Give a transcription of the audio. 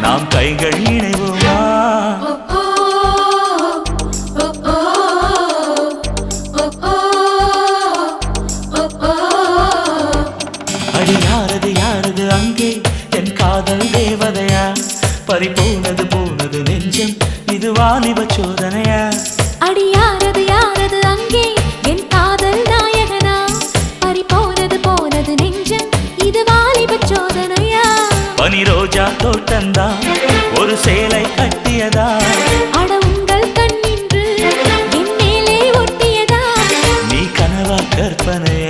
நாம் கைகள் இணைவோமா அடி யாரது யாரது அங்கே என் காதல் தேவதையா பறிபோனது போனது நெஞ்சம் இது வாலிப சோதனையா அடி யாரது யாரது அங்கே என் காதல் நாயகனா பறிபோனது போனது நெஞ்சம் இது வாலிப சோதனையா பனி ரோஜா தோட்டந்தா ஒரு சேலை கட்டியதா அட உங்கள் கண்ணின்று என் மேலே ஒட்டியதா நீ கனவா கற்பனையா